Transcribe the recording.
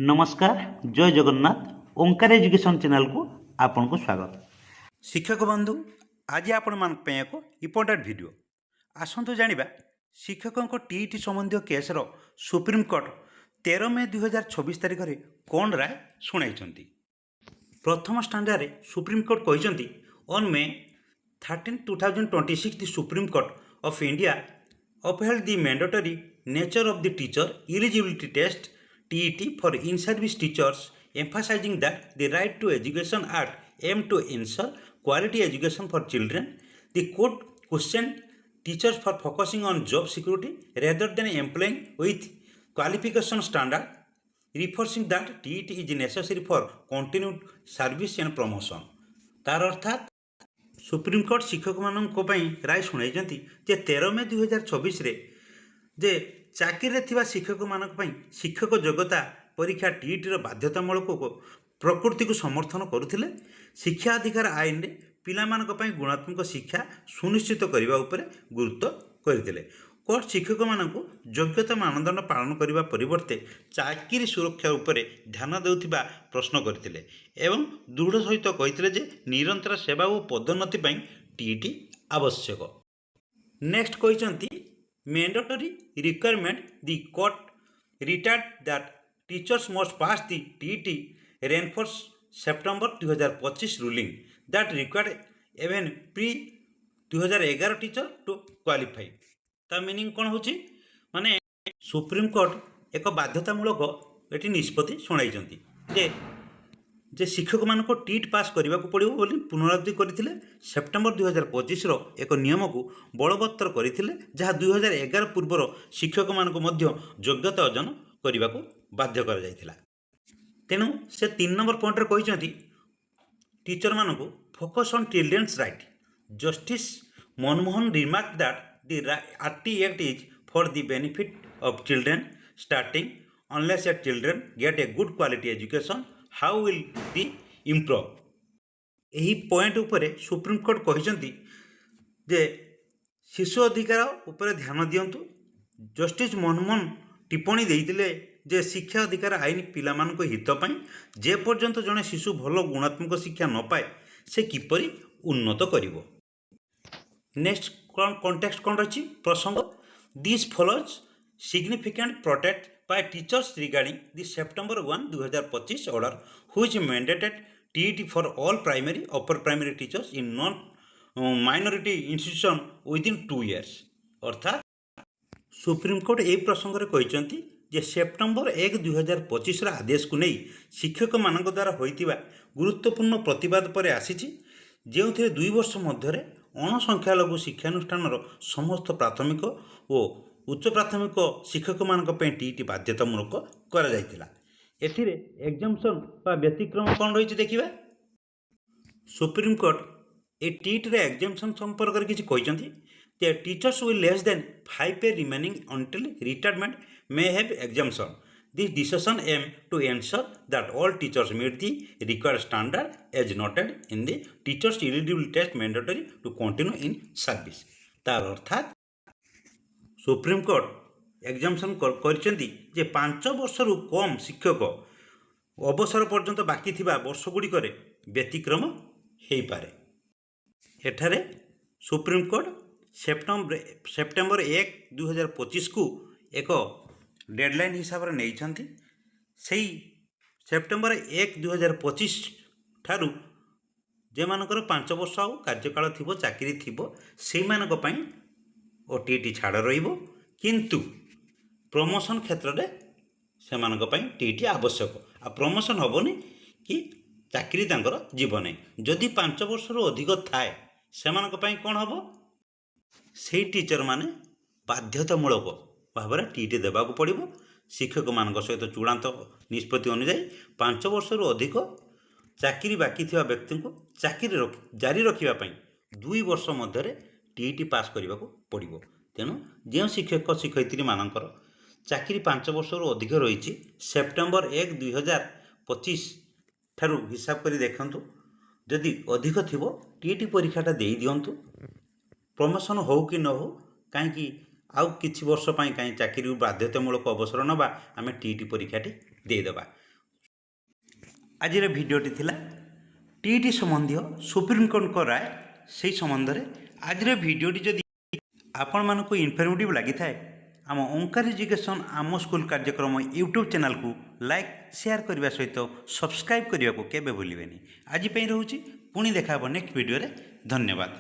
नमस्कार जय जगन्नाथ ओंकार education channel को आपन को स्वागत। शिक्षक बंधु आज आपण मान एक इम्पोर्टेंट वीडियो आसतु जानिबा शिक्षकों को टीईटी संबंधी केस रो सुप्रीम कोर्ट 13 मई 2026 तारिख रे कौन राय सुनाई। प्रथम स्टैंडर्ड रे सुप्रीम कोर्ट कहिसंती on May 13 2026 the supreme court of India upheld the mandatory nature of the teacher eligibility test TET for in-service teachers, emphasizing that the Right to Education Act aimed to ensure quality education for children. The court questioned teachers for focusing on job security rather than employing with qualification standard, reinforcing that TET is necessary for continued service and promotion. तार अर्थात Supreme court शिक्षक मानक राय शुणाई 13 मे 2026 जे चाकरी थिबा शिक्षक मानक शिक्षक योग्यता परीक्षा टीईटी बाध्यतामूलक प्रकृति को समर्थन करुथिले। शिक्षा अधिकार आईन रे पिला मानक गुणात्मक शिक्षा सुनिश्चित करने उपर गुरुत्व करथिले। कोर्ट शिक्षक मानक योग्यता मानदंड पालन करने परिवर्ते चाकरी सुरक्षा उपर ध्यान देउथिबा प्रश्न करथिले एवं दृढ़ सहित कहिथिले जे निरंतर सेवा और पदोन्नति टीईटी आवश्यक। नेक्स्ट कहिसंती mandatory requirement the court retired that teachers must pass the TET reinforced September 2025 ruling that required even pre 2011 teacher to qualify। ता मीनिंग कौन होची माने सुप्रीम कोर्ट एक बाध्यतामूलक एटी निष्पत्ति शुणाई जे शिक्षक मान को टीट पास करने को पड़ो बोली पुनरुक्ति करते सेप्टेम्बर 2025 एक नियम को बलवत्तर करते जहाँ 2011 पूर्वर शिक्षक मान योग्यता अर्जन करने को बाध्य कर तेणु से 3 नंबर पॉइंट कहते टीचर मान को focus on children's right. Justice Manmohan remark that the RT Act is for the benefit of children starting unless A children gate a good quality education how will be improve. यही point उपरे supreme court कहिसंती जे शिशु अधिकार उपरे ध्यान दियंतु। Justice Manmohan टिप्पणी देइतिले जे शिक्षा अधिकार आईन पिलामानक हित पई जे पर्यंत जने शिशु भल गुणात्मक शिक्षा न पाए से किपरि उन्नत करिवो। नेक्स्ट कॉन्टेक्स्ट कौन रही प्रसंग this follows significant protect by teachers regarding the September 1, 2025 order which mandated TET for all primary upper primary teachers in non-minority institution within 2 years। अर्थात सुप्रीम कोर्ट यही प्रसंग में कहते जे सेप्टेम्बर 1, 2025 आदेश को नहीं शिक्षक मान द्वारा होइतिबा गुरुत्वपूर्ण प्रतिवाद पर आसी जो 2 वर्ष मध्य अणसंख्यालघु शिक्षानुष्ठान समस्त प्राथमिक और उच्च प्राथमिक शिक्षक मान टीईटी बाध्यतामूलक कर एग्जाम्पशन बा व्यतिक्रम कौन रही देखा। सुप्रीम कोर्ट ए टीईटी एग्जाम्पशन संपर्क किसी कहते teachers will less than 5 years remaining until retirement may have exemption. This decision aim to ensure that all teachers meet the required standard as noted in the teachers eligibility test mandatory to continue in service. तार अर्थात Supreme Court exemption करछंती जे 5 वर्षरु कम शिक्षक अवसर पर्यंत बाकी थिबा वर्ष गुड़िक व्यतिक्रम हो पारे। एठारे सुप्रीम कोर्ट सेप्टेम्बर 1, 2025 को एक डेडलाइन हिसाब से नहीं सही सेप्टेम्बर 1, 2025 ठारू जे मानकर 5 वर्ष आउ कार्यकाल थिबो चाकरी थिबो सेई मानक पई टीईटी छाड़ रहिबो किंतु प्रमोशन क्षेत्र में से मानक पई टीईटी आवश्यक। आ प्रमोशन हेबनी कि चाकरी तांकर जीवन नहीं जदि 5 वर्षर अधिक थाए से मानक पई कोन हबो से टीचर माने बाध्यतामूलक भाव में टीईटी देवा पड़ो। शिक्षक मान सहित चूड़ांत निष्पत्ति अनुसार 5 वर्षर अधिक चाकरी बाकी थिबा व्यक्ति को चाकरी जारी रखापी 2 वर्ष मध्य टीईटी पास करने को पड़ो। तेणु जो शिक्षक शिक्षयित्री मानकर चाकरी 5 वर्षर अधिक रही सेप्टेम्बर 1, 2025 ठारू हिसाब कर देखु जदि अधिक थी टीईटी परीक्षाटा दे दिंतु प्रमोशन हो कि न हो कहीं आउ किछि वर्ष कहीं चाकरी बाध्यतामूलक अवसर नवा आम टीईटी परीक्षाटी देदेबा। ଆଜିର ଭିଡ଼ିଓଟି ଥିଲା ଟିଇଟି ସମ୍ବନ୍ଧୀୟ ସୁପ୍ରିମକୋର୍ଟଙ୍କ ରାୟ ସେହି ସମ୍ବନ୍ଧରେ। ଆଜିର ଭିଡ଼ିଓଟି ଯଦି ଆପଣମାନଙ୍କୁ ଇନଫର୍ମେଟିଭ୍ ଲାଗିଥାଏ ଆମ ଓଙ୍କାର ଏଜୁକେସନ୍ ଆମ ସ୍କୁଲ କାର୍ଯ୍ୟକ୍ରମ ୟୁଟ୍ୟୁବ୍ ଚ୍ୟାନେଲକୁ ଲାଇକ୍ ସେୟାର କରିବା ସହିତ ସବସ୍କ୍ରାଇବ୍ କରିବାକୁ କେବେ ଭୁଲିବେନି। ଆଜି ପାଇଁ ରହୁଛି, ପୁଣି ଦେଖା ହେବ ନେକ୍ସଟ ଭିଡ଼ିଓରେ। ଧନ୍ୟବାଦ।